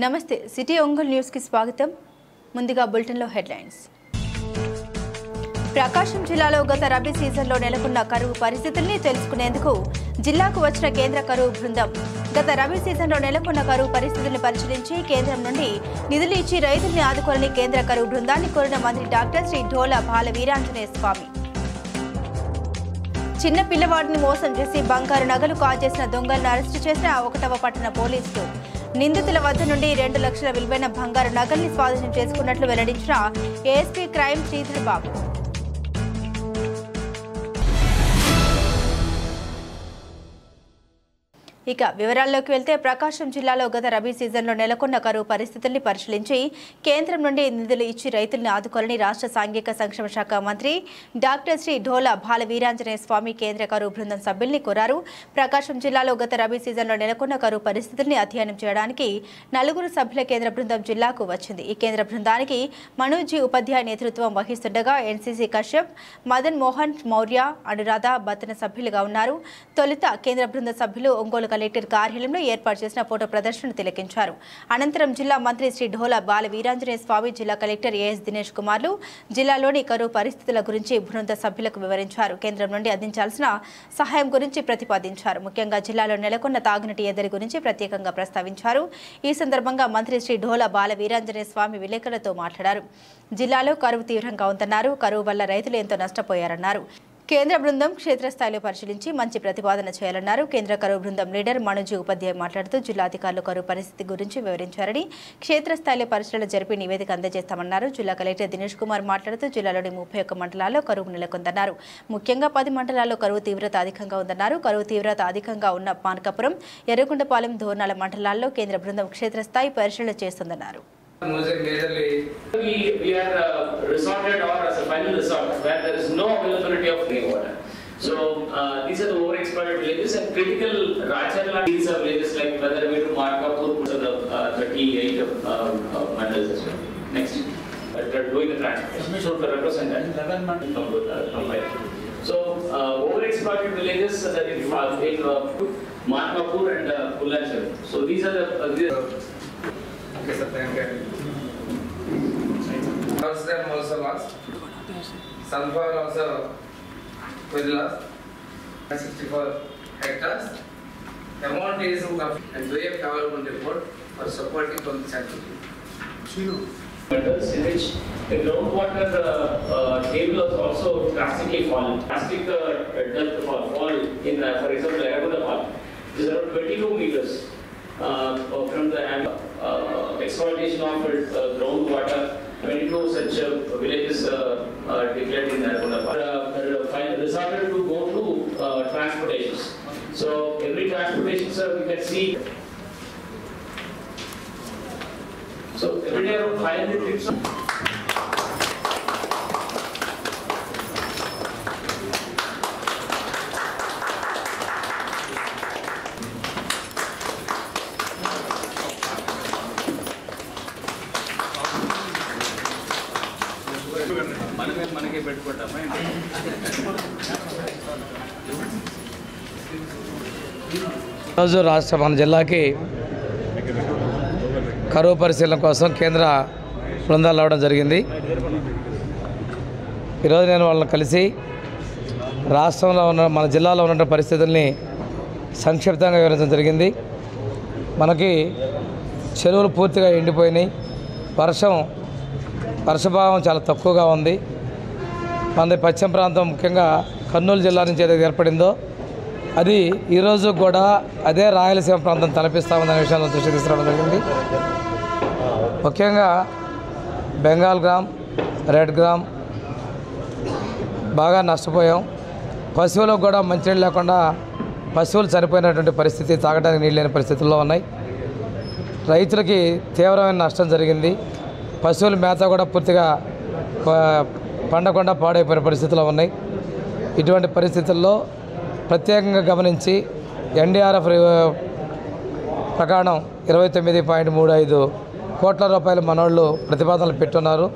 నమస్తే city Ongole news కి స్వాగతం. ముందుగా బులెటిన్ లో హెడ్లైన్స్. ప్రకాశం జిల్లాలో గత రబీ సీజన్లో నెలకొన్న కరువు పరిస్థితుల్ని తెలుసుకునేందుకు జిల్లాకు వచ్చిన కేంద్ర కరువు బృందం గత రబీ సీజన్లో నెలకొన్న కరువు పరిస్థితుల్ని పరిశీలించి కేంద్రం నుండి నిధులు ఇచ్చి రైతుల్ని ఆదుకోవాలని కేంద్ర కరువు బృందాన్ని కోరిన మంత్రి డాక్టర్ శ్రీ ఢోలా బాల వీరాంజనేయ స్వామి. చిన్న పిల్లవాడిని మోసం చేసి బంగారు నగలు కాజేసిన దొంగలను అరెస్టు చేసిన 1వ పట్టణ పోలీసులు. నిందితుల వద్ద నుండి 2 లక్షల విలువైన బంగారు నగల్ని స్వాధీనం చేసుకున్నట్లు వెల్లడించిన ఏఎస్పీ క్రైమ్ శ్రీధర్ బాబు. ఇక వివరాల్లోకి వెళ్తే ప్రకాశం జిల్లాలో గత రబీ సీజన్లో నెలకొన్న కరువు పరిస్థితుల్ని పరిశీలించి కేంద్రం నుండి నిధులు ఇచ్చి రైతుల్ని ఆదుకోవాలని రాష్ట్ర సాంఘిక సంక్షేమ శాఖ మంత్రి డాక్టర్ శ్రీ ఢోలా బాల వీరాంజనేయ స్వామి కేంద్ర కరువు బృందం సభ్యుల్ని కోరారు. ప్రకాశం జిల్లాలో గత రబీ సీజన్లో నెలకొన్న కరువు పరిస్థితుల్ని అధ్యయనం చేయడానికి 4 సభ్యుల కేంద్ర బృందం జిల్లాకు వచ్చింది. ఈ కేంద్ర బృందానికి మనోజీ ఉపాధ్యాయ నేతృత్వం వహిస్తుండగా ఎన్సీసీ కశ్యప్, మదన్ మోహన్ మౌర్య, అనురాధ బత్తన సభ్యులుగా ఉన్నారు. తొలుత కేంద్ర బృంద సభ్యులు ఒంగోలు కలెక్టర్ కార్యాలయంలో ఏర్పాటు చేసిన ఫోటో ప్రదర్శనను తిలకించారు. అనంతరం జిల్లా మంత్రి శ్రీ ఢోలా బాల వీరాంజనేయ స్వామి, జిల్లా కలెక్టర్ ఏఎస్ దినేష్ కుమార్లు జిల్లాలోని కరువు పరిస్థితుల గురించి బృంద సభ్యులకు వివరించారు. కేంద్రం నుండి అందించాల్సిన సహాయం గురించి ప్రతిపాదించారు. ముఖ్యంగా జిల్లాలో నెలకొన్న తాగునీటి ఎద్దడి గురించి ప్రత్యేకంగా ప్రస్తావించారు. ఈ సందర్భంగా మంత్రి శ్రీ ఢోలా బాల వీరాంజనేయ స్వామి విలేకరులతో మాట్లాడారు. జిల్లాలో కరువు తీవ్రంగా ఉందన్నారు. కరువు వల్ల రైతులు ఎంతో నష్టపోయారన్నారు. కేంద్ర బృందం క్షేత్రస్థాయిలో పరిశీలించి మంచి ప్రతిపాదన చేయాలన్నారు. కేంద్ర కరువు బృందం లీడర్ మనోజీ ఉపాధ్యాయ మాట్లాడుతూ జిల్లా అధికారులు కరువు పరిస్థితి గురించి వివరించారని, క్షేత్రస్థాయిలో పరిశీలన జరిపి నివేదిక అందజేస్తామన్నారు. జిల్లా కలెక్టర్ దినేష్ కుమార్ మాట్లాడుతూ జిల్లాలోని 31 మండలాల్లో కరువు నెలకొందన్నారు. ముఖ్యంగా 10 మండలాల్లో కరువు తీవ్రత అధికంగా ఉందన్నారు. కరువు తీవ్రత అధికంగా ఉన్న పానకాపురం, ఎర్రగొండపాలెం, దోర్నాల మండలాల్లో కేంద్ర బృందం క్షేత్రస్థాయి పరిశీలన చేస్తుందన్నారు. We are resorted or as a final resort where there is no availability of clean water. So these are the overexploited villages and critical Rajchandla. These are villages like whether we do Markapur, so the 38 mandals as well. Next, doing the transportation. So to represent that, 11 mandals from so overexploited villages that in Markapur and Pullanchal. So these are the okay, sir, thank you. Them also lost. Sunflower also very lost. 64 hectares. Amount is and we have government report for supporting from the central. In which the groundwater table has also drastically fallen. Drastic depth fall in, for example, Eragunda is around 22 meters. From the exploitation of groundwater, 22 such villages declared in Eragunda resorted to go to transportations. So every transportation, sir, we can see. So every day around 500 trips. మనకే పెట్టుకుంటామా ఈరోజు మన జిల్లాకి కరువు పరిశీలన కోసం కేంద్ర బృందాలు రావడం జరిగింది. ఈరోజు నేను వాళ్ళని కలిసి రాష్ట్రంలో ఉన్న మన జిల్లాలో ఉన్న పరిస్థితుల్ని సంక్షిప్తంగా వివరించడం జరిగింది. మనకి చెరువులు పూర్తిగా ఎండిపోయినాయి. వర్షభావం చాలా తక్కువగా ఉంది. మన పశ్చిమ ప్రాంతం ముఖ్యంగా కర్నూలు జిల్లా నుంచి ఏదైతే ఏర్పడిందో అది ఈరోజు కూడా అదే రాయలసీమ ప్రాంతం తలపిస్తామనే విషయాన్ని దృష్టి తీసుకురావడం జరిగింది. ముఖ్యంగా బెంగాల్ గ్రామ్, రెడ్ గ్రామ్ బాగా నష్టపోయాం. పశువులకు కూడా మంచినీళ్ళు లేకుండా పశువులు చనిపోయినటువంటి పరిస్థితి, తాగడానికి నీళ్ళు లేని పరిస్థితుల్లో ఉన్నాయి. రైతులకి తీవ్రమైన నష్టం జరిగింది. పశువుల మేత కూడా పూర్తిగా పండకుండా పాడైపోయిన పరిస్థితుల్లో ఉన్నాయి. ఇటువంటి పరిస్థితుల్లో ప్రత్యేకంగా గమనించి ఎన్డీఆర్ఎఫ్ ప్రకారం 29.35 కోట్ల రూపాయలు మనోళ్ళు ప్రతిపాదనలు పెట్టున్నారు.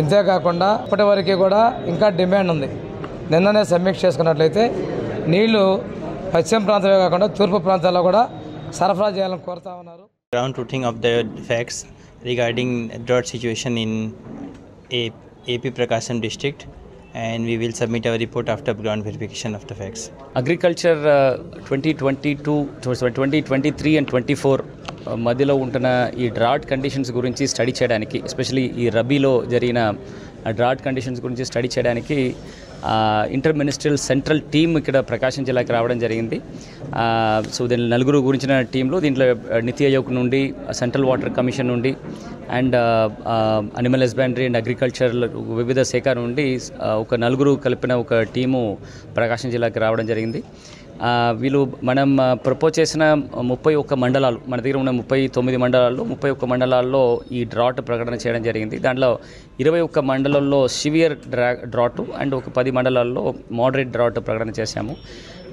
ఇంతేకాకుండా ఇప్పటి వరకు కూడా ఇంకా డిమాండ్ ఉంది. నిన్ననే సమీక్ష చేసుకున్నట్లయితే నీళ్లు పశ్చిమ ప్రాంతమే కాకుండా తూర్పు ప్రాంతాల్లో కూడా సరఫరా చేయాలని కోరుతా ఉన్నారు. Ground truthing of the facts regarding drought situation in AP Prakasam district, and we will submit our report after ground verification of the facts. Agriculture 2022, 2023 and 24 మధ్యలో ఉంటున్న ఈ డ్రాట్ కండిషన్స్ గురించి స్టడీ చేయడానికి, ఎస్పెషలీ ఈ రబీలో జరిగిన డ్రాట్ కండిషన్స్ గురించి study చేయడానికి ఇంటర్ మినిస్ట్రియల్ సెంట్రల్ టీమ్ ఇక్కడ ప్రకాశం జిల్లాకి రావడం జరిగింది. సో దీని నలుగురు గురించిన టీంలో దీంట్లో నీతి ఆయోగ్ నుండి, సెంట్రల్ వాటర్ కమిషన్ నుండి and animal husbandry and agriculture వివిధ శాఖ నుండి ఒక నలుగురు కలిపిన ఒక టీము ప్రకాశం జిల్లాకి రావడం జరిగింది. వీళ్ళు మనం ప్రపోజ్ చేసిన 31 మండలాలు, మన దగ్గర ఉన్న 39 మండలాల్లో 31 మండలాల్లో ఈ డ్రాట్ ప్రకటన చేయడం జరిగింది. దాంట్లో 21 మండలాల్లో సివియర్ డ్రాట్ అండ్ ఒక 10 మండలాల్లో మోడరేట్ డ్రాట్ ప్రకటన చేశాము.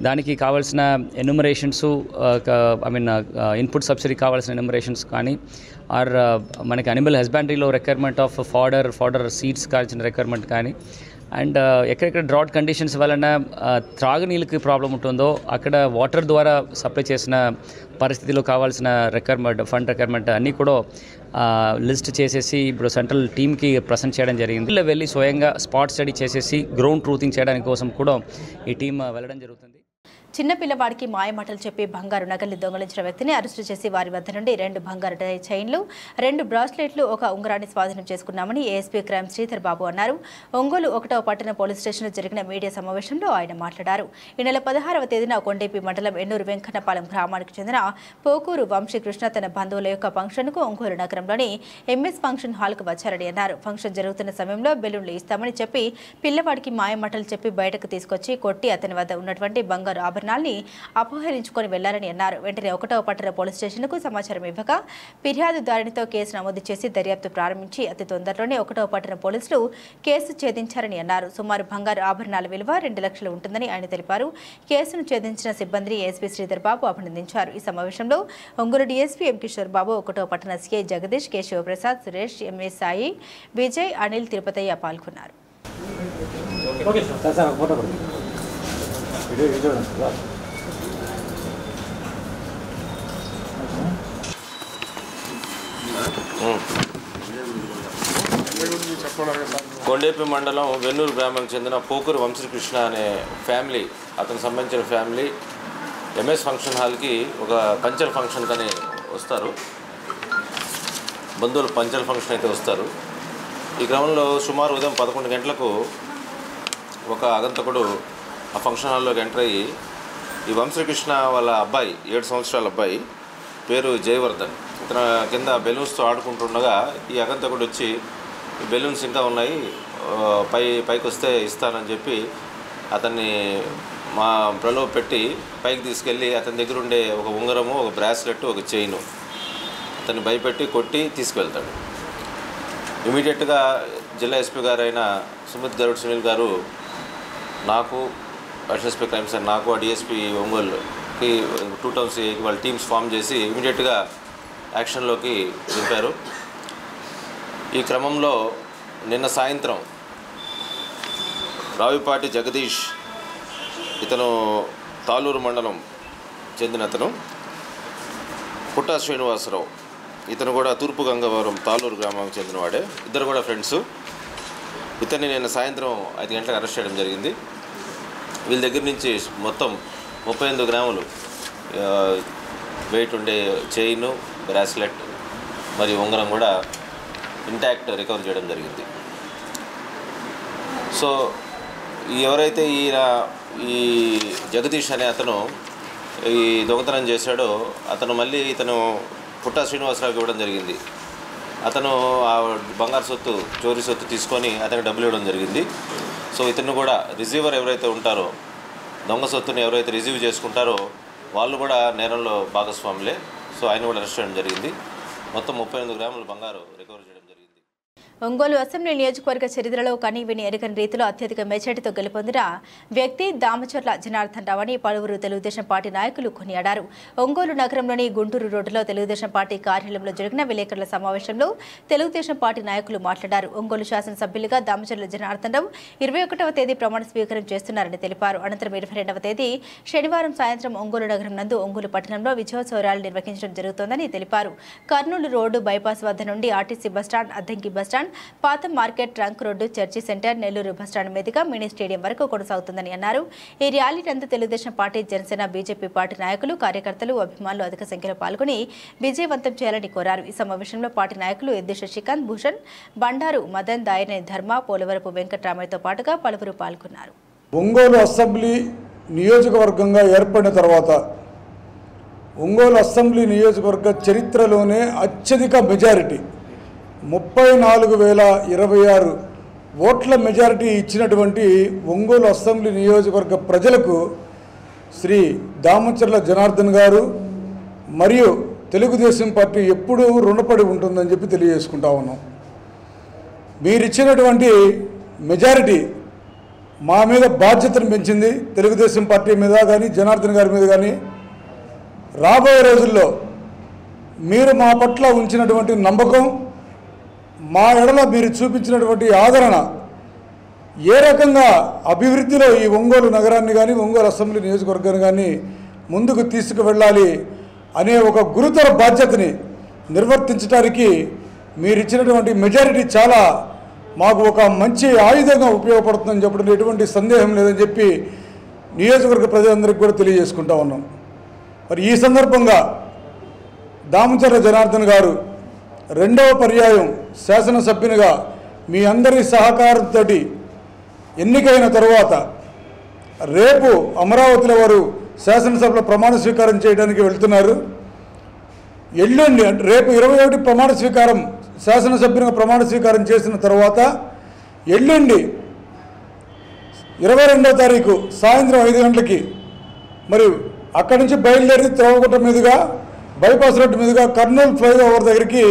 దానికి కావాల్సిన ఎన్యూమరేషన్స్, ఇన్పుట్ సబ్సిడీ కావాల్సిన ఎన్యూమరేషన్స్ కానీ, ఆర్ మనకి అనిమల్ హస్బెండరీలో రిక్వైర్మెంట్ ఆఫ్ ఫాడర్ సీడ్స్ కావాల్సిన రిక్వైర్మెంట్ కానీ, అండ్ ఎక్కడెక్కడ డ్రాట్ కండిషన్స్ వలన త్రాగునీళ్ళకి ప్రాబ్లం ఉంటుందో అక్కడ వాటర్ ద్వారా సప్లై చేసిన పరిస్థితిలో కావాల్సిన ఫండ్ రిక్వైర్మెంట్ అన్నీ కూడా లిస్ట్ చేసేసి ఇప్పుడు సెంట్రల్ టీమ్కి ప్రజెంట్ చేయడం జరిగింది. ఇలా వెళ్ళి స్వయంగా స్పాట్ స్టడీ చేసేసి గ్రౌండ్ ట్రూతింగ్ చేయడానికి కోసం కూడా ఈ టీం వెళ్ళడం జరుగుతుంది. చిన్న పిల్లవాడికి మాయమాటలు చెప్పి బంగారు నగల్ని దొంగలించిన వ్యక్తిని అరెస్టు చేసి వారి వద్ద నుండి 2 బంగారు చైన్లు, 2 బ్రాస్లెట్లు, 1 ఉంగరాన్ని స్వాధీనం చేసుకున్నామని ఏఎస్పీ క్రైమ్ శ్రీధర్ బాబు అన్నారు. ఒంగోలు 1వ పట్టణ పోలీస్ స్టేషన్లో జరిగిన మీడియా సమావేశంలో ఆయన మాట్లాడారు. ఈ నెల 16వ తేదీన కొండేపి మండలం ఎన్నూరు వెంకన్నపాలెం గ్రామానికి చెందిన పోకూరు వంశీకృష్ణ తన బంధువుల యొక్క ఫంక్షన్కు ఒంగోలు నగరంలోని ఎంఎస్ ఫంక్షన్ హాల్కు వచ్చారని అన్నారు. ఫంక్షన్ జరుగుతున్న సమయంలో బెలూన్లు ఇస్తామని చెప్పి పిల్లవాడికి మాయమాటలు చెప్పి బయటకు తీసుకొచ్చి కొట్టి అతని వద్ద ఉన్నటువంటి బంగారు ఆభరణాల్ని అపహరించుకొని వెళ్లారని అన్నారు. వెంటనే 1వ పట్టణ పోలీస్ స్టేషన్కు సమాచారం ఇవ్వగా ఫిర్యాదుదారునితో కేసు నమోదు చేసి దర్యాప్తు ప్రారంభించి అతి తొందరలోనే 1వ పట్టణ పోలీసులు కేసు ఛేదించారని అన్నారు. సుమారు బంగారు ఆభరణాల విలువ 2 లక్షలు ఉంటుందని ఆయన తెలిపారు. కేసును ఛేదించిన సిబ్బందిని ఏఎస్పీ శ్రీధర్ బాబు అభినందించారు. ఈ సమావేశంలో ఒంగోలు డీఎస్పీ ఎం కిషోర్ బాబు, 1వ పట్టణ CI Jagadish, K Sivaprasad, Suresh, M S Sai, Vijay, Anil, Tirupataiah పాల్గొన్నారు. కొండేపి మండలం వెన్నూరు గ్రామానికి చెందిన పోకూరు వంశీకృష్ణ అనే ఫ్యామిలీ, అతనికి సంబంధించిన ఫ్యామిలీ ఎంఎస్ ఫంక్షన్ హాల్కి ఒక పంచల్ ఫంక్షన్ కానీ వస్తారు. బంధువులు పంచల్ ఫంక్షన్ అయితే వస్తారు. ఈ క్రమంలో సుమారు ఉదయం 11 గంటలకు ఒక ఆగంతకుడు ఆ ఫంక్షన్ హాల్లోకి ఎంటర్ అయ్యి ఈ వంశీకృష్ణ వాళ్ళ అబ్బాయి, 7 సంవత్సరాల అబ్బాయి పేరు జయవర్ధన్, ఇతను కింద బెలూన్స్తో ఆడుకుంటుండగా ఈ ఆగంతకుడు వచ్చి బెలూన్స్ ఇంకా ఉన్నాయి, పైకి వస్తే ఇస్తానని చెప్పి అతన్ని ప్రలోభ పెట్టి పైకి తీసుకెళ్ళి అతని దగ్గర ఉండే ఒక ఉంగరము, ఒక బ్రాస్లెట్, ఒక చైను అతన్ని భయపెట్టి కొట్టి తీసుకువెళ్తాడు. ఇమీడియట్గా జిల్లా ఎస్పీ గారైన సుమిత్ గరుడ్ సునీల్ గారు నాకు, అడిషనల్ ఎస్పీ క్రైమ్ సార్ నాకు, డిఎస్పీ ఒంగోలుకి 2 టౌన్స్ వాళ్ళ టీమ్స్ ఫామ్ చేసి ఇమీడియట్గా యాక్షన్లోకి దింపారు. ఈ క్రమంలో నిన్న సాయంత్రం రావిపాటి జగదీష్, ఇతను తాలూరు మండలం చెందిన అతను, పుట్టా శ్రీనివాసరావు, ఇతను కూడా తూర్పు గంగవరం తాలూరు గ్రామానికి చెందినవాడే, ఇద్దరు కూడా ఫ్రెండ్స్. ఇతన్ని నిన్న సాయంత్రం 5 గంటలకు అరెస్ట్ చేయడం జరిగింది. వీళ్ళ దగ్గర నుంచి మొత్తం 38 గ్రాములు వెయిట్ ఉండే చైను, బ్రాస్లెట్ మరియు ఉంగరం కూడా ఇంటాక్ట్ రికవర్ చేయడం జరిగింది. సో ఎవరైతే ఈ జగదీష్ అనే అతను ఈ దొంగతనం చేశాడో అతను మళ్ళీ ఇతను పుట్టా శ్రీనివాసరావుకి ఇవ్వడం జరిగింది. అతను ఆ బంగారు సొత్తు, చోరీ సొత్తు తీసుకొని అతనికి డబ్బులు ఇవ్వడం జరిగింది. సో ఇతను కూడా రిసీవర్ ఎవరైతే ఉంటారో, దొంగ సొత్తుని ఎవరైతే రిసీవ్ చేసుకుంటారో వాళ్ళు కూడా నేరంలో భాగస్వాములే. సో ఆయన కూడా అరెస్ట్ చేయడం జరిగింది. మొత్తం 38 గ్రాముల బంగారు రికవర్ చేయడం జరిగింది. ఒంగోలు అసెంబ్లీ నియోజకవర్గ చరిత్రలో కనీవిని ఎరగని రీతిలో అత్యధిక మెజార్టీతో గెలుపొందిన వ్యక్తి దామచర్ల జనార్దన్ రావు అని పలువురు తెలుగుదేశం పార్టీ నాయకులు కొనియాడారు. ఒంగోలు నగరంలోని గుంటూరు రోడ్డులో తెలుగుదేశం పార్టీ కార్యాలయంలో జరిగిన విలేకరుల సమావేశంలో తెలుగుదేశం పార్టీ నాయకులు మాట్లాడారు. ఒంగోలు శాసనసభ్యులుగా దామచర్ల జనార్దన్ రావు 21వ తేదీ ప్రమాణ స్వీకారం చేస్తున్నారని తెలిపారు. అనంతరం 22వ తేదీ శనివారం సాయంత్రం ఒంగోలు నగరం నందు ఒంగోలు పట్టణంలో విజయోత్సవ ర్యాలీ నిర్వహించడం జరుగుతోందని తెలిపారు. కర్నూలు రోడ్డు బైపాస్ వద్ద నుండి ఆర్టీసీ బస్టాండ్, అద్దంకి బస్టాండ్, పాత market, trunk road, church centre, Nellore bus stand మీదుగా మినీ స్టేడియం వరకు కొనసాగుతుందని అన్నారు. ఈ ర్యాలీ నందు Telugu Desam party, Janasena, BJP party నాయకులు, కార్యకర్తలు, అభిమానులు అధిక సంఖ్యలో పాల్గొని విజయవంతం చేయాలని కోరారు. ఈ సమావేశంలో పార్టీ నాయకులు ఎద్దు శశికాంత్, భూషణ్, బండారు మదన్, దాయనేని ధర్మ, పోలవరపు వెంకట్రామయ్యతో పాటుగా పలువురు పాల్గొన్నారు. ఒంగోలు అసెంబ్లీ నియోజకవర్గంగా ఏర్పడిన తర్వాత ఒంగోలు అసెంబ్లీ నియోజకవర్గ చరిత్రలోనే అత్యధిక మెజారిటీ 34,026 ఓట్ల మెజారిటీ ఇచ్చినటువంటి ఒంగోలు అసెంబ్లీ నియోజకవర్గ ప్రజలకు శ్రీ దామచర్ల జనార్దన్ గారు మరియు తెలుగుదేశం పార్టీ ఎప్పుడూ రుణపడి ఉంటుందని చెప్పి తెలియజేసుకుంటా ఉన్నాం. మీరిచ్చినటువంటి మెజారిటీ మా మీద బాధ్యతను పెంచింది. తెలుగుదేశం పార్టీ మీద కానీ జనార్దన్ గారి మీద కానీ రాబోయే రోజుల్లో మీరు మా పట్ల ఉంచినటువంటి నమ్మకం, మా ఎడల మీరు చూపించినటువంటి ఆదరణ ఏ రకంగా అభివృద్ధిలో ఈ ఒంగోలు నగరాన్ని కానీ ఒంగోలు అసెంబ్లీ నియోజకవర్గాన్ని కానీ ముందుకు తీసుకువెళ్ళాలి అనే ఒక గురుతర బాధ్యతని నిర్వర్తించడానికి మీరు ఇచ్చినటువంటి మెజారిటీ చాలా మాకు ఒక మంచి ఆయుధంగా ఉపయోగపడుతుందని చెప్పడం ఎటువంటి సందేహం లేదని చెప్పి నియోజకవర్గ ప్రజలందరికీ కూడా తెలియజేసుకుంటా ఉన్నాం. మరి ఈ సందర్భంగా దామచర్ల జనార్దన్ గారు 2వ పర్యాయం శాసనసభ్యునిగా మీ అందరి సహకారంతో ఎన్నికైన తరువాత రేపు అమరావతిలో వారు శాసనసభలో ప్రమాణ స్వీకారం చేయడానికి వెళ్తున్నారు. ఎల్లుండి రేపు 21 ప్రమాణ స్వీకారం శాసనసభ్యునిగా ప్రమాణ స్వీకారం చేసిన తర్వాత ఎల్లుండి 22వ తారీఖు సాయంత్రం 5 గంటలకి మరి అక్కడి నుంచి బయలుదేరి త్రోవగుట్ట మీదుగా బైపాస్ రోడ్డు మీదుగా కర్నూలు ఫ్లైఓవర్ దగ్గరికి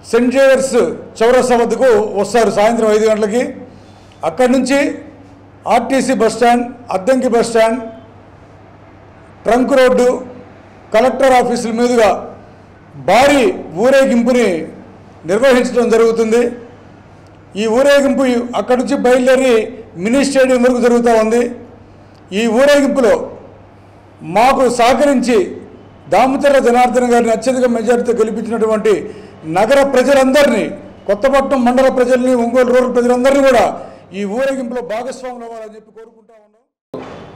సెయింట్ జేవియర్స్ చౌరస్తా వద్దకు వస్తారు సాయంత్రం 5 గంటలకి. అక్కడి నుంచి RTC bus stand, Addanki bus stand, trunk road, collector ఆఫీసుల మీదుగా భారీ ఊరేగింపుని నిర్వహించడం జరుగుతుంది. ఈ ఊరేగింపు అక్కడి నుంచి బయలుదేరి మినీ స్టేడియం వరకు జరుగుతూ ఉంది. ఈ ఊరేగింపులో మాకు సహకరించి దామచర్ల జనార్దన్ గారిని అత్యధిక మెజారిటీతో గెలిపించినటువంటి నగర ప్రజలందరినీ, కొత్తపట్నం మండల ప్రజల్ని, ఒంగోలు రూరల్ ప్రజలందరినీ కూడా ఈ ఊరేగింపులో భాగస్వాములు అవ్వాలని చెప్పి కోరుకుంటా ఉన్నాం.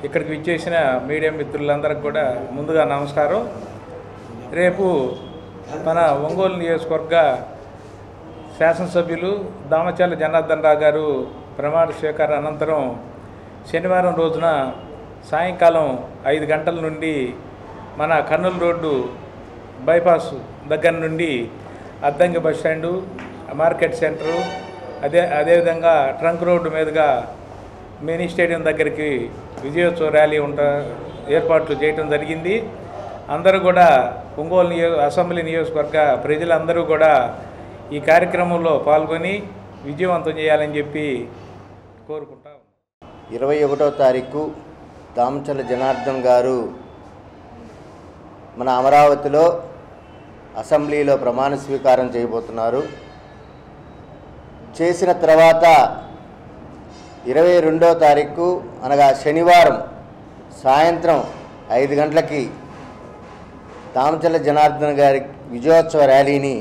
ఇక్కడికి విచ్చేసిన మీడియా మిత్రులందరికీ కూడా ముందుగా నమస్కారం. రేపు మన ఒంగోలు నియోజకవర్గ శాసనసభ్యులు దామచర్ల జనార్దన్ రావు గారు ప్రమాణ స్వీకార అనంతరం శనివారం రోజున సాయంకాలం 5 గంటల నుండి మన కర్నూలు రోడ్డు బైపాస్ దగ్గర నుండి అద్దంకి బస్టాండు, మార్కెట్ సెంటరు, అదేవిధంగా ట్రంక్ రోడ్డు మీదుగా మినీ స్టేడియం దగ్గరికి విజయోత్సవ ర్యాలీ ఏర్పాట్లు చేయడం జరిగింది. అందరూ కూడా ఒంగోలు అసెంబ్లీ నియోజకవర్గ ప్రజలందరూ కూడా ఈ కార్యక్రమంలో పాల్గొని విజయవంతం చేయాలని చెప్పి కోరుకుంటా. 21వ తారీఖు దామచర్ల జనార్దన్ గారు మన అమరావతిలో అసెంబ్లీలో ప్రమాణ స్వీకారం చేయబోతున్నారు. చేసిన తర్వాత 22వ తారీఖు అనగా శనివారం సాయంత్రం 5 గంటలకి దామచర్ల జనార్దన్ గారి విజయోత్సవ ర్యాలీని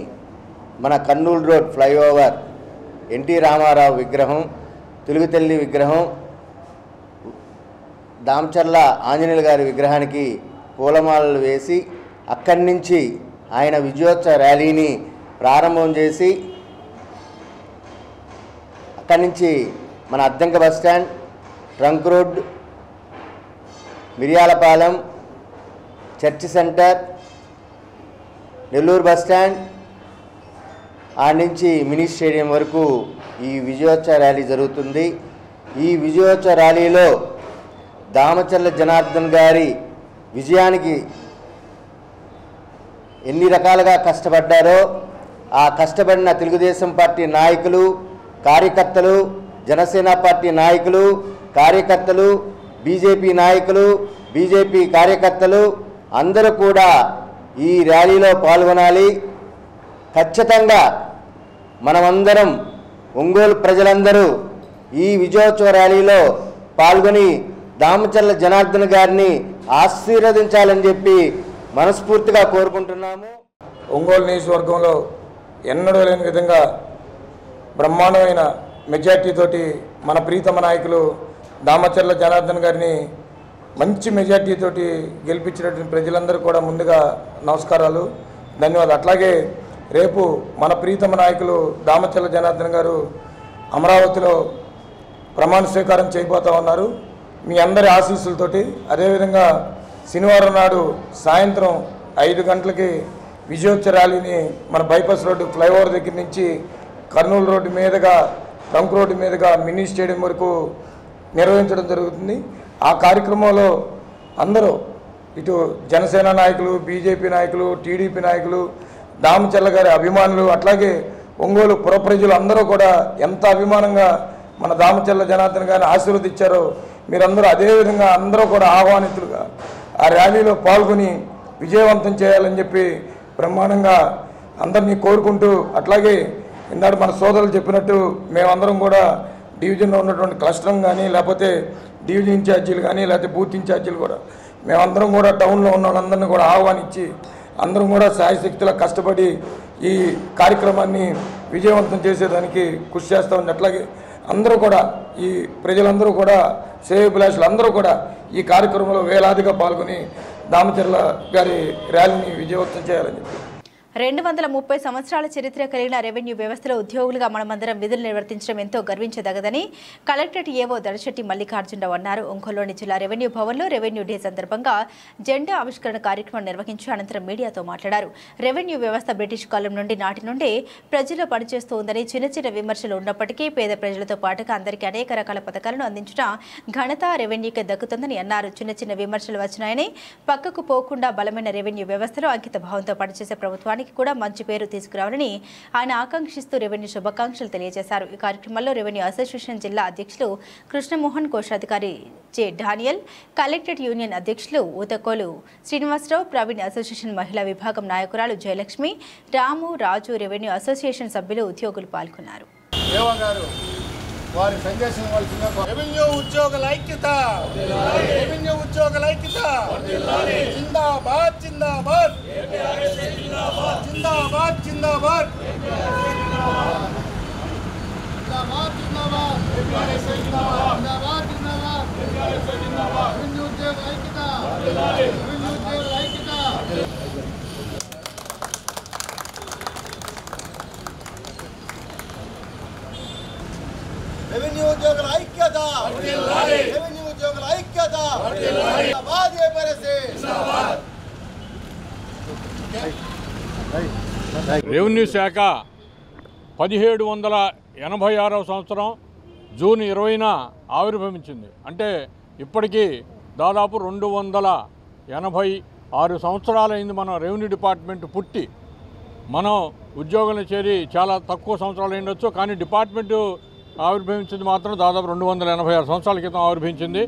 మన Kurnool road flyover, N T Rama Rao విగ్రహం, తెలుగుతల్లి విగ్రహం, దామచర్ల ఆంజనేయులు గారి విగ్రహానికి పూలమాలలు వేసి అక్కడి నుంచి ఆయన విజయోత్సవ ర్యాలీని ప్రారంభం చేసి అక్కడి నుంచి మన Addanki bus stand, trunk road, Miryalapalem, church centre, Nellore bus stand, ఆ నుంచి మినీ స్టేడియం వరకు ఈ విజయోత్సవ ర్యాలీ జరుగుతుంది. ఈ విజయోత్సవ ర్యాలీలో దామచర్ల జనార్దన్ గారి విజయానికి ఎన్ని రకాలుగా కష్టపడ్డారో ఆ కష్టపడిన తెలుగుదేశం పార్టీ నాయకులు, కార్యకర్తలు, జనసేన పార్టీ నాయకులు, కార్యకర్తలు, బీజేపీ నాయకులు, బీజేపీ కార్యకర్తలు అందరూ కూడా ఈ ర్యాలీలో పాల్గొనాలి. ఖచ్చితంగా మనమందరం ఒంగోలు ప్రజలందరూ ఈ విజయోత్సవ ర్యాలీలో పాల్గొని దామచర్ల జనార్దన్ గారిని ఆశీర్వదించాలని చెప్పి మనస్ఫూర్తిగా కోరుకుంటున్నాము. ఒంగోలు నియోజకవర్గంలో ఎన్నడూ లేని విధంగా బ్రహ్మాండమైన మెజార్టీతోటి మన ప్రీతమ నాయకులు దామచర్ల జనార్దన్ గారిని మంచి మెజార్టీతోటి గెలిపించినటువంటి ప్రజలందరూ కూడా ముందుగా నమస్కారాలు, ధన్యవాదాలు. అట్లాగే రేపు మన ప్రీతమ నాయకులు దామచర్ల జనార్దన్ గారు అమరావతిలో ప్రమాణ స్వీకారం చేయబోతా ఉన్నారు. మీ అందరి ఆశీస్సులతోటి అదేవిధంగా శనివారం నాడు సాయంత్రం 5 గంటలకి విజయోత్సవ ర్యాలీని మన బైపాస్ రోడ్డు ఫ్లైఓవర్ దగ్గర నుంచి కర్నూలు రోడ్డు మీదుగా ట్రంక్ రోడ్డు మీదుగా మినీ స్టేడియం వరకు నిర్వహించడం జరుగుతుంది. ఆ కార్యక్రమంలో అందరూ ఇటు జనసేన నాయకులు, బీజేపీ నాయకులు, టీడీపీ నాయకులు, దామచర్ల గారి అభిమానులు, అట్లాగే ఒంగోలు పుర ప్రజలు అందరూ కూడా ఎంత అభిమానంగా మన దామచర్ల జనార్దన్ గారిని ఆశీర్వదించారో మీరందరూ అదేవిధంగా అందరూ కూడా ఆహ్వానితులుగా ఆ ర్యాలీలో పాల్గొని విజయవంతం చేయాలని చెప్పి బ్రహ్మాండంగా అందరినీ కోరుకుంటూ, అట్లాగే ఇందాక మన సోదరులు చెప్పినట్టు మేమందరం కూడా డివిజన్లో ఉన్నటువంటి క్లస్టరింగ్ కానీ లేకపోతే డివిజన్ ఇన్ఛార్జీలు కానీ లేకపోతే బూత్ ఇన్ఛార్జీలు కూడా మేమందరం కూడా టౌన్లో ఉన్న వాళ్ళందరినీ కూడా ఆహ్వానించి అందరం కూడా శాయశక్తిలా కష్టపడి ఈ కార్యక్రమాన్ని విజయవంతం చేసేదానికి కృషి చేస్తామని, అట్లాగే అందరూ కూడా ఈ ప్రజలందరూ కూడా శ్రేయోభిలాషులు అందరూ కూడా ఈ కార్యక్రమంలో వేలాదిగా పాల్గొని దామచర్ల గారి ర్యాలీని విజయవంతం చేయాలని చెప్పి 230 సంవత్సరాల చరిత్ర కలిగిన రెవెన్యూ వ్యవస్థలో ఉద్యోగులుగా మనమందరం విధులు నిర్వర్తించడం ఎంతో గర్వించదగదని కలెక్టరేట్ ఏవో దర్శెట్టి మల్లికార్జునరావు అన్నారు. ఒంగోలులోని జిల్లా రెవెన్యూ భవన్లో రెవెన్యూ డే సందర్భంగా జెండా ఆవిష్కరణ కార్యక్రమం నిర్వహించి అనంతరం మీడియాతో మాట్లాడారు. రెవెన్యూ వ్యవస్థ బ్రిటిష్ కాలం నుండి నాటి నుండి ప్రజల్లో పనిచేస్తూ ఉందని, చిన్న చిన్న విమర్శలు ఉన్నప్పటికీ పేద ప్రజలతో పాటుగా అందరికీ అనేక రకాల పథకాలను అందించిన ఘనత రెవెన్యూకే దక్కుతుందని అన్నారు. చిన్న చిన్న విమర్శలు వచ్చినాయని పక్కకు పోకుండా బలమైన రెవెన్యూ వ్యవస్థలో అంకిత భావంతో పనిచేసే ప్రభుత్వానికి కూడా మంచి పేరు తీసుకురావాలని ఆయన ఆకాంక్షిస్తూ రెవెన్యూ శుభాకాంక్షలు తెలియజేశారు. ఈ కార్యక్రమంలో రెవెన్యూ అసోసియేషన్ జిల్లా అధ్యక్షులు కృష్ణమోహన్, కోశాధికారి జె డానియల్, కలెక్టరేట్ యూనియన్ అధ్యక్షులు ఊతకోలు శ్రీనివాసరావు, ప్రవీణ్ అసోసియేషన్ మహిళా విభాగం నాయకురాలు జయలక్ష్మి, రాము, రాజు, రెవెన్యూ అసోసియేషన్ సభ్యులు, ఉద్యోగులు పాల్గొన్నారు. వారి సందేశం రెవెన్యూ ఉద్యోగుల ఐక్యత, రెవెన్యూ ఉద్యోగుల ఐక్యత, జిందాబాద్ జిందాబాద్ జిందాబాద్ జిందాబాద్ రెవెన్యూ ఉద్యోగుల ఐక్యత, రెవెన్యూ ఉద్యోగుల ఐక్యత. రెవెన్యూ ఉద్యోగుల ఐక్యత, రెవెన్యూ ఉద్యోగుల ఐక్యత, రెవెన్యూ శాఖ 1786వ సంవత్సరం జూన్ 20న ఆవిర్భవించింది. అంటే ఇప్పటికీ దాదాపు 286 సంవత్సరాలైంది మన రెవెన్యూ డిపార్ట్మెంట్ పుట్టి. మనం ఉద్యోగులను చేరి చాలా తక్కువ సంవత్సరాలు ఉండొచ్చు, కానీ డిపార్ట్మెంటు ఆవిర్భవించింది మాత్రం దాదాపు 286 సంవత్సరాల క్రితం ఆవిర్భవించింది.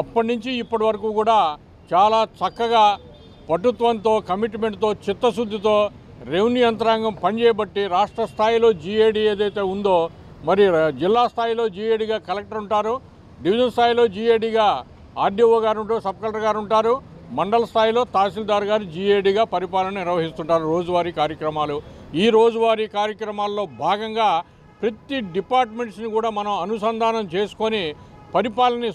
అప్పటి నుంచి ఇప్పటి వరకు కూడా చాలా చక్కగా పటుత్వంతో, కమిట్మెంట్తో, చిత్తశుద్ధితో రెవెన్యూ యంత్రాంగం పనిచేయబట్టి రాష్ట్ర స్థాయిలో జీఏడీ ఏదైతే ఉందో, మరి జిల్లా స్థాయిలో జీఏడీగా కలెక్టర్ ఉంటారు, డివిజన్ స్థాయిలో జీఏడీగా ఆర్డీఓ గారు ఉంటారు, సబ్ కలెక్టర్ గారు ఉంటారు, మండల స్థాయిలో తహసీల్దార్ గారు జీఏడీగా పరిపాలన నిర్వహిస్తుంటారు రోజువారీ కార్యక్రమాలు. ఈ రోజువారీ కార్యక్రమాల్లో భాగంగా ప్రతి డిపార్ట్మెంట్స్ని కూడా మనం అనుసంధానం చేసుకొని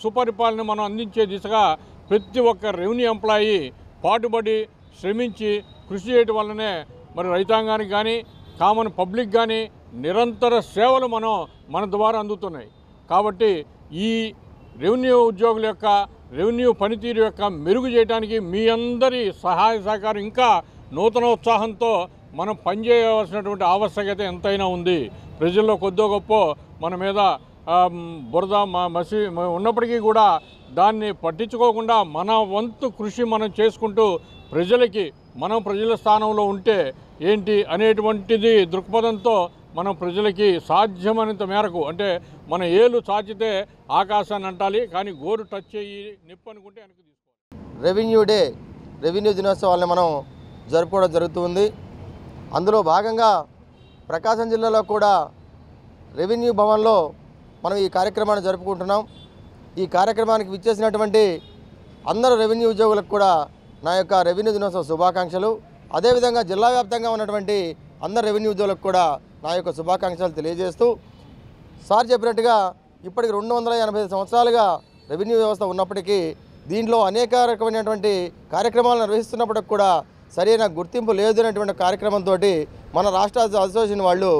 సుపరిపాలన మనం అందించే దిశగా ప్రతి ఒక్క రెవెన్యూ ఎంప్లాయీ పాటుపడి శ్రమించి కృషి చేయడం వల్లనే మరి రైతాంగానికి కానీ కామన్ పబ్లిక్ కానీ నిరంతర సేవలు మన ద్వారా అందుతున్నాయి. కాబట్టి ఈ రెవెన్యూ ఉద్యోగుల యొక్క రెవెన్యూ పనితీరు యొక్క మెరుగు చేయడానికి మీ అందరి సహాయ సహకారం, ఇంకా నూతన ఉత్సాహంతో మనం పనిచేయవలసినటువంటి ఆవశ్యకత ఎంతైనా ఉంది. ప్రజల్లో కొద్దో గొప్ప మన మీద బురద మసి ఉన్నప్పటికీ కూడా దాన్ని పట్టించుకోకుండా మన వంతు కృషి మనం చేసుకుంటూ ప్రజలకి మనం ప్రజల స్థానంలో ఉంటే ఏంటి అనేటువంటిది దృక్పథంతో మనం ప్రజలకి సాధ్యమైనంత మేరకు, అంటే మన ఏలు చాచితే ఆకాశాన్ని అంటాలి, కానీ గోరు టచ్ చేయి నిప్పు అనుకుంటే వెనక్కి తీసుకోవాలి. రెవెన్యూ డే, రెవెన్యూ దినోత్సవాలను మనం జరుపుకోవడం జరుగుతుంది. అందులో భాగంగా ప్రకాశం జిల్లాలో కూడా రెవెన్యూ భవన్లో మనం ఈ కార్యక్రమాన్ని జరుపుకుంటున్నాం. ఈ కార్యక్రమానికి విచ్చేసినటువంటి అందరూ రెవెన్యూ ఉద్యోగులకు కూడా నా యొక్క రెవెన్యూ దినోత్సవ శుభాకాంక్షలు. అదేవిధంగా జిల్లా వ్యాప్తంగా ఉన్నటువంటి అందరు రెవెన్యూ ఉద్యోగులకు కూడా నా యొక్క శుభాకాంక్షలు తెలియజేస్తూ, సార్ చెప్పినట్టుగా ఇప్పటికి 285 సంవత్సరాలుగా రెవెన్యూ వ్యవస్థ ఉన్నప్పటికీ దీంట్లో అనేక రకమైనటువంటి కార్యక్రమాలు నిర్వహిస్తున్నప్పటికి కూడా సరైన గుర్తింపు లేదు అనేటువంటి కార్యక్రమంతో మన రాష్ట్ర అసోసియేషన్ వాళ్ళు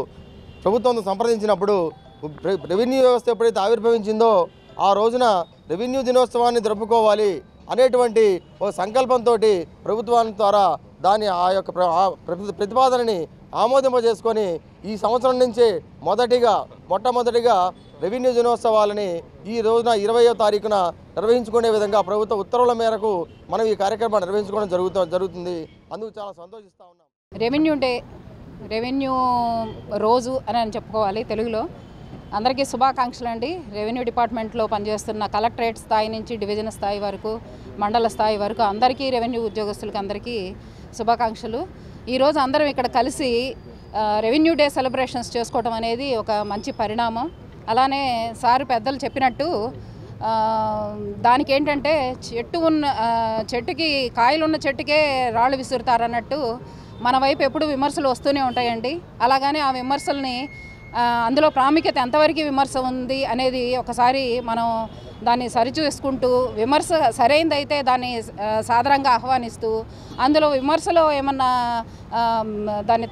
ప్రభుత్వంతో సంప్రదించినప్పుడు రెవెన్యూ వ్యవస్థ ఎప్పుడైతే ఆవిర్భవించిందో ఆ రోజున రెవెన్యూ దినోత్సవాన్ని జరుపుకోవాలి అనేటువంటి ఒక సంకల్పంతో ప్రభుత్వం ద్వారా దాని ఆ యొక్క ప్రతిపాదనని ఆమోదింపజేసుకొని ఈ సంవత్సరం నుంచి మొట్టమొదటిగా రెవెన్యూ దినోత్సవాలని ఈ రోజున 20వ తారీఖున నిర్వహించుకునే విధంగా ప్రభుత్వ ఉత్తర్వుల మేరకు మనం ఈ కార్యక్రమాన్ని నిర్వహించుకోవడం జరుగుతుంది. అందుకు చాలా సంతోషిస్తూ ఉన్నాం. రెవెన్యూ డే, రెవెన్యూ రోజు అని చెప్పుకోవాలి తెలుగులో. అందరికీ శుభాకాంక్షలు అండి. రెవెన్యూ డిపార్ట్మెంట్లో పనిచేస్తున్న కలెక్టరేట్ స్థాయి నుంచి డివిజన్ స్థాయి వరకు, మండల స్థాయి వరకు అందరికీ, రెవెన్యూ ఉద్యోగస్తులకి అందరికీ శుభాకాంక్షలు. ఈరోజు అందరం ఇక్కడ కలిసి రెవెన్యూ డే సెలబ్రేషన్స్ చేసుకోవడం అనేది ఒక మంచి పరిణామం. అలానే సారు పెద్దలు చెప్పినట్టు దానికి ఏంటంటే చెట్టుకి కాయలున్న చెట్టుకే రాళ్ళు విసురుతారన్నట్టు మన వైపు ఎప్పుడు విమర్శలు వస్తూనే ఉంటాయండి. అలాగనే ఆ విమర్శల్ని అందులో ప్రాముఖ్యత ఎంతవరకు విమర్శ ఉంది అనేది ఒకసారి మనం దాన్ని సరిచూసుకుంటూ, విమర్శ సరైనదైతే దాన్ని సాదరంగా ఆహ్వానిస్తూ, అందులో విమర్శలో ఏమన్నా దాన్ని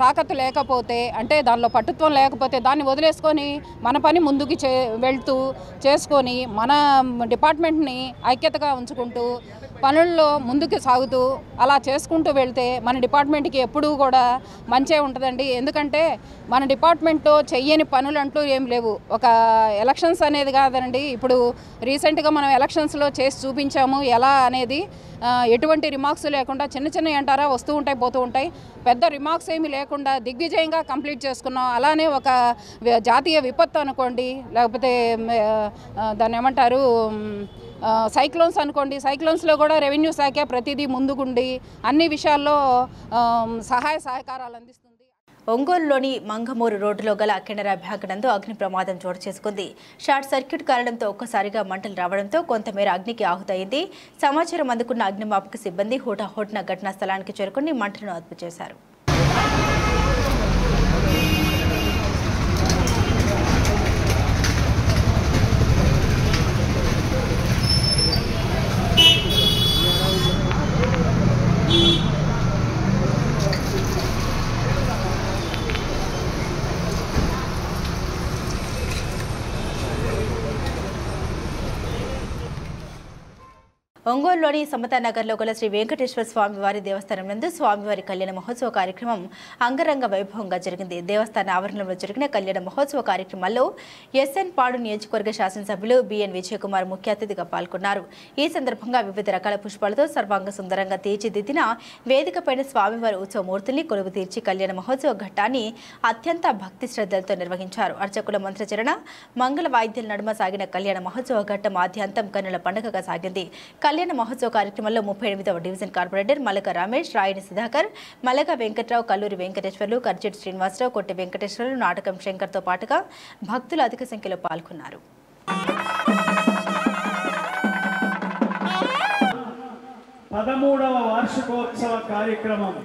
తాకత్తు లేకపోతే, అంటే దానిలో పట్టుత్వం లేకపోతే దాన్ని వదిలేసుకొని మన పని ముందుకు చేసుకొని మన డిపార్ట్మెంట్ని ఐక్యతగా ఉంచుకుంటూ పనుల్లో ముందుకు సాగుతూ అలా చేసుకుంటూ వెళ్తే మన డిపార్ట్మెంట్కి ఎప్పుడూ కూడా మంచే ఉంటుందండి. ఎందుకంటే మన డిపార్ట్మెంట్లో చెయ్యని పనులు అంటూ ఏం లేవు. ఒక ఎలక్షన్స్ అనేది కాదండి, ఇప్పుడు రీసెంట్గా మనం ఎలక్షన్స్లో చేసి చూపించాము ఎలా అనేది. ఎటువంటి రిమార్క్స్ లేకుండా చిన్న అంటారా వస్తూ ఉంటాయి పోతూ ఉంటాయి, పెద్ద రిమార్క్స్ ఏమీ లేకుండా దిగ్విజయంగా కంప్లీట్ చేసుకున్నాం. అలానే ఒక జాతీయ విపత్తు అనుకోండి, లేకపోతే దాన్ని ఏమంటారు సైక్లోన్స్ అనుకోండి, సైక్లోన్స్లో కూడా రెవెన్యూ శాఖ ప్రతిదీ ముందుకుండి అన్ని విషయాల్లో సహాయ సహకారాలు అందిస్తుంది. ఒంగోలులోని మంగమూరు రోడ్డులో గల కెనరా బ్యాంక్ నందు అగ్ని ప్రమాదం చోటు చేసుకుంది. షార్ట్ సర్క్యూట్ కారణంతో ఒక్కసారిగా మంటలు రావడంతో కొంతమేర అగ్నికి ఆహుతయింది. సమాచారం అందుకున్న అగ్నిమాపక సిబ్బంది హుటాహుటిన ఘటనా స్థలానికి చేరుకుని మంటలను అదుపు చేశారు. ఒంగోలులోని సమతానగర్లో గల శ్రీ వెంకటేశ్వర స్వామివారి దేవస్థానం నందు స్వామివారి కళ్యాణ మహోత్సవ కార్యక్రమం అంగరంగ వైభవంగా జరిగింది. దేవస్థాన ఆవరణలో జరిగిన కళ్యాణ మహోత్సవ కార్యక్రమాల్లో ఎస్ఎన్ పాడు నియోజకవర్గ శాసనసభ్యులు బిఎన్ విజయకుమార్ ముఖ్య అతిథిగా పాల్గొన్నారు. ఈ సందర్భంగా వివిధ రకాల పుష్పాలతో సర్వాంగ సుందరంగా తీర్చిదిద్దిన వేదికపైన స్వామివారి ఉత్సవమూర్తుల్ని కొలువు తీర్చి కళ్యాణ మహోత్సవ ఘట్టాన్ని అత్యంత భక్తి శ్రద్ధలతో నిర్వహించారు. అర్చకుల మంత్రచరణ, మంగళ వాయిద్యాల నడుమ సాగిన కళ్యాణ మహోత్సవ ఘట్టం ఆద్యంతం కన్నుల పండుగగా సాగింది. కళ్యాణ మహోత్సవ కార్యక్రమంలో 38వ డివిజన్ కార్పొరేటర్ మలక రమేష్, రాయని సుధాకర్, మలక వెంకట్రావు, కల్లూరి వెంకటేశ్వర్లు, కర్జెట్ శ్రీనివాసరావు, కొట్టి వెంకటేశ్వర్లు, నాటకం శంకర్తో పాటుగా భక్తులు అధిక సంఖ్యలో పాల్గొన్నారు. 13వ వార్షికోత్సవ కార్యక్రమం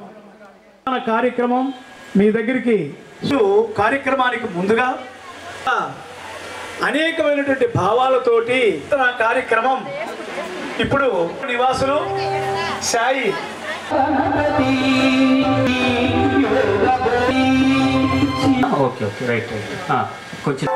మీ దగ్గరికి కార్యక్రమానికి ముందుగా అనేకమైనటువంటి భావాలతోటి కార్యక్రమం ఇప్పుడు నివాసులు సాయి ఓకే రైట్ కొంచెం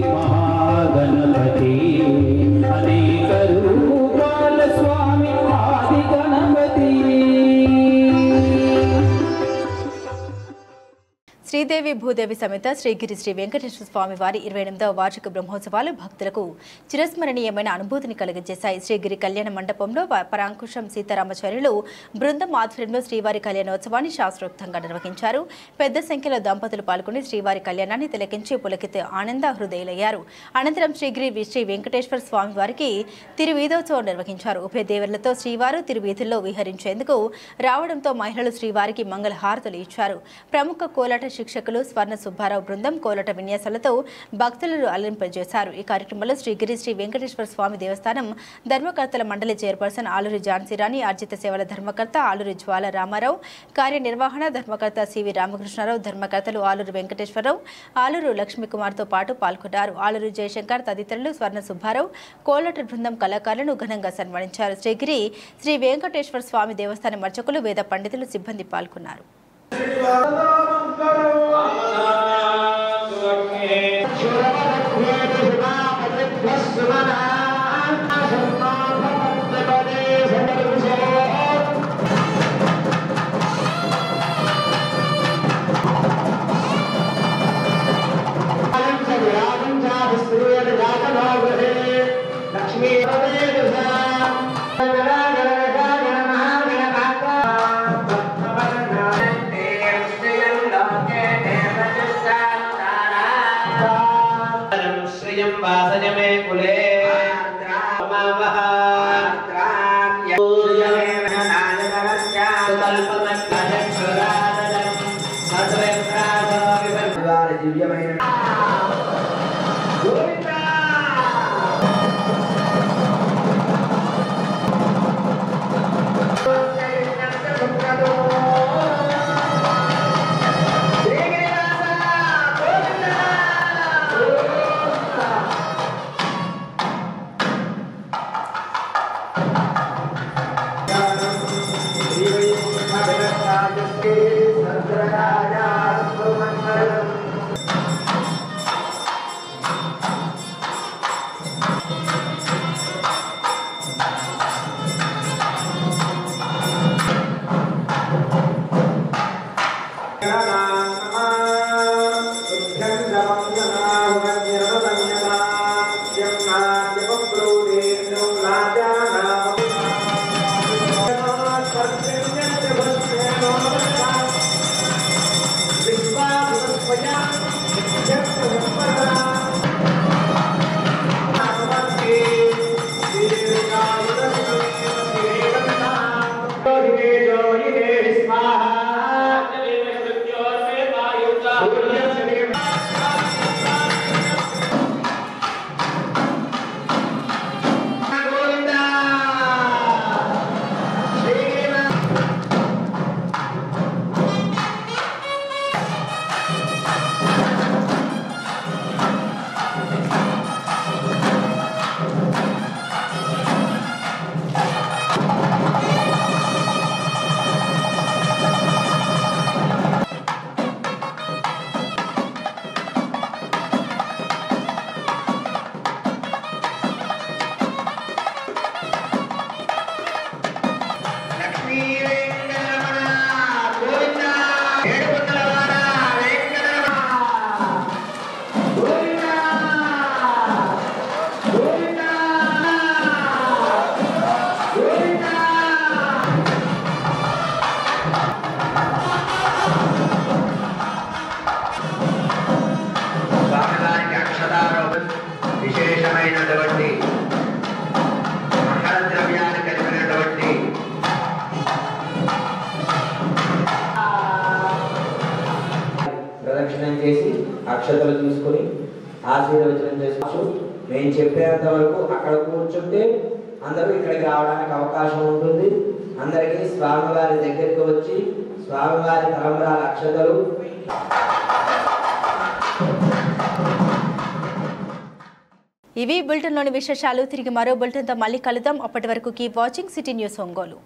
महागणपति अनेक रूपाल स्वामी आदि गणपति। శ్రీదేవి భూదేవి సమేత శ్రీగిరి శ్రీ వెంకటేశ్వర స్వామి వారి 28వ వార్షిక బ్రహ్మోత్సవాలు భక్తులకు చిరస్మరణీయమైన అనుభూతిని కలిగించేశాయి. శ్రీగిరి కళ్యాణ మండపంలో పరాంకుశం సీతారామాచార్యులు బృందం ఆధ్వర్యంలో శ్రీవారి కళ్యాణోత్సవాన్ని శాస్త్రోక్తంగా నిర్వహించారు. పెద్ద సంఖ్యలో దంపతులు పాల్గొని శ్రీవారి కళ్యాణాన్ని తిలకించి పులకిత ఆనంద హృదయులయ్యారు. అనంతరం శ్రీగిరి శ్రీ వెంకటేశ్వర స్వామి వారికి తిరువీధోత్సవం నిర్వహించారు. ఉభయ దేవరులతో శ్రీవారు తిరువీధుల్లో విహరించేందుకు రావడంతో మహిళలు శ్రీవారికి మంగళ హారతులు ఇచ్చారు. ప్రముఖ కోలాట శిక్షకులు స్వర్ణ సుబ్బారావు బృందం కోలాట విన్యాసాలతో భక్తులను అలరింపజేశారు. ఈ కార్యక్రమంలో శ్రీగిరి శ్రీ వెంకటేశ్వర స్వామి దేవస్థానం ధర్మకర్తల మండలి చైర్పర్సన్ ఆలూరి ఝాన్సీరాణి, ఆర్జిత సేవల ధర్మకర్త ఆలూరి జ్వాల రామారావు, కార్యనిర్వహణ ధర్మకర్త సివి రామకృష్ణారావు, ధర్మకర్తలు ఆలూరి వెంకటేశ్వరరావు, ఆలూరు లక్ష్మీకుమార్తో పాటు పాల్గొన్నారు. ఆలూరు జయశంకర్ తదితరులు స్వర్ణ సుబ్బారావు కోలాట బృందం కళాకారులను ఘనంగా సన్మానించారు. శ్రీగిరి శ్రీ వెంకటేశ్వర స్వామి దేవస్థానం అర్చకులు, వేద పండితులు, సిబ్బంది పాల్గొన్నారు. ప్రదక్షిణం చేసి అక్షతలు తీసుకొని ఆశీర్వచనం చేసుకోవచ్చు. మేము చెప్పేంత వరకు అక్కడ కూర్చుంటే అందరూ ఇక్కడికి రావడానికి అవకాశం ఉంటుంది. అందరికీ స్వామివారి దగ్గరికి వచ్చి స్వామివారి తలంబ్రాల అక్షతలు ఇవి బులెటిన్లోని విశేషాలు. తిరిగి మరో బులెటిన్తో మళ్ళీ కలుద్దాం. అప్పటి వరకు keep watching city news Ongole.